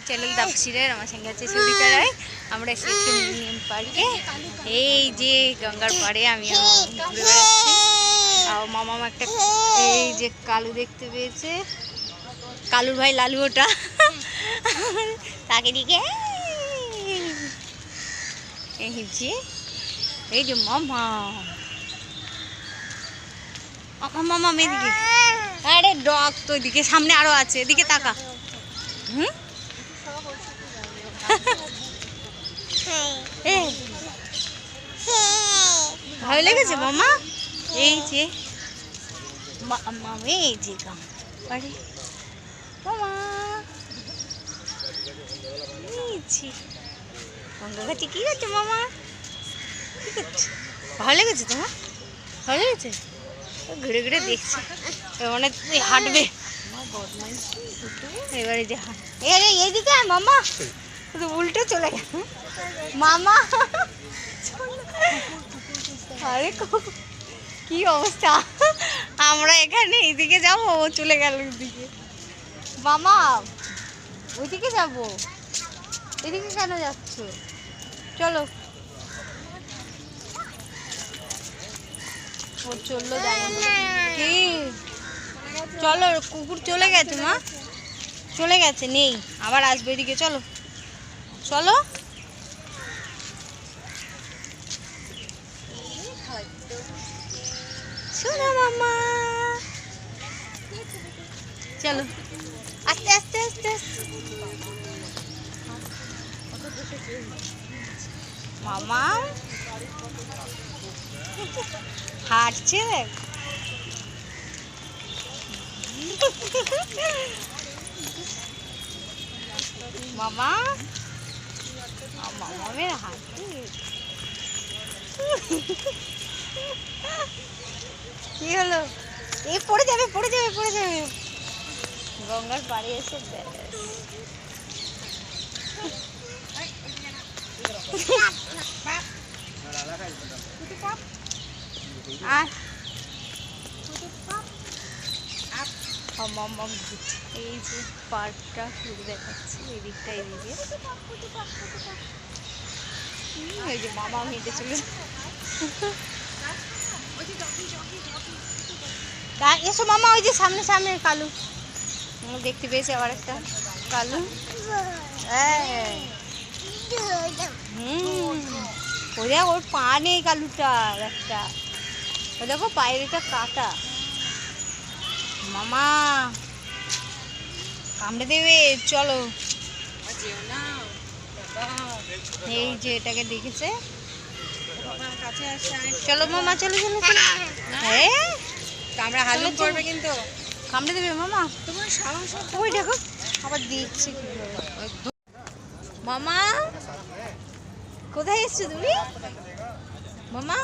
Channel তাপসিরের আমার সঙ্গে আছে সুরিকারায়। আমরা এসেছি নিম পার্কে। এই যে গঙ্গার পাড়ে আমি ঘুরে বেড়াচ্ছি। আর মামা একটা এই যে কালু দেখতে পেয়েছে, কালুর ভাই লালু ওটা, তাকে দিকে এই যে মামা মামা মেদিকে, আরে ডগ তো এদিকে সামনে আরো আছে, এদিকে তাকা। হুম ভালো লেগেছে মামা? এই যে মামা এই যে বাড়ি মামা গঙ্গা ঘাটে কি করছো মামা? কি করছো? ভালো লেগেছে তোমার? ভালো লেগেছে? ঘুরে ঘুরে দেখছি মানে তুই হাঁটবে এবারে যে এইদিকে মামা শুধু উল্টে চলে গেল মামা। আরে কি অবস্থা, আমরা এখানে এইদিকে যাবো, ও চলে গেল ওইদিকে। মামা ওইদিকে যাবো, এদিকে কেন যাচ্ছ? চলো। ও চললো কি? চলো, কুকুর চলে গেছে মা, চলে গেছে, নেই, আবার আসবে এদিকে। চলো চলো। শোনো মামা, চলো আস্তে আস্তে আস্তে আস্তে। মামা হাঁটছে দেখ। মামা মামামের হাঁটছে। কি হলো? এই পড়ে যাবে পড়ে যাবে পড়ে যাবে। গঙ্গার পাড়ে এসে এই যে পার্কটা ঘুরে দেখাচ্ছি, এদিকটা এদিকে। এই যে মামা হেঁটে চলে এসো মামা, ওই যে সামনে সামনে কালু দেখতে পেয়েছে, আবার একটা কালু। ওই দেখ ওর পা নেই কালুটার একটা, ও দেখো পায়ের এটা কাটা। মামা কামড়ে দেবে, চলো। এই যে এটাকে দেখেছে, চলো মামা চলো চলো চলো। হ্যাঁ কামড়া হালুম করবে কিন্তু, কামড়ে দেবে মামা। ওই দেখো আবার দিচ্ছে মামা। কোথায় এসছো তুমি মামা?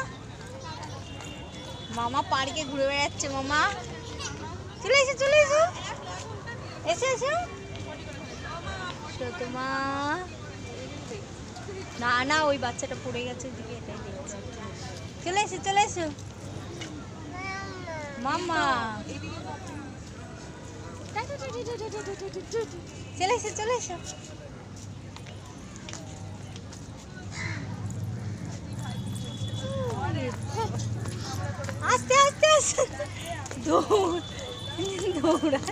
মামা পার্কে ঘুরে বেড়াচ্ছে মামা। চলে এসো চলে এসো, এসে এসো তোমা। না না ওই বাচ্চাটা পড়ে গেছে ওইদিকে, এটাই দেখছি। চলে এসো চলে এসো মামা, চলে এসো চলে এসো। আস্তে আস্তে আস্তে দৌড় দৌড়া।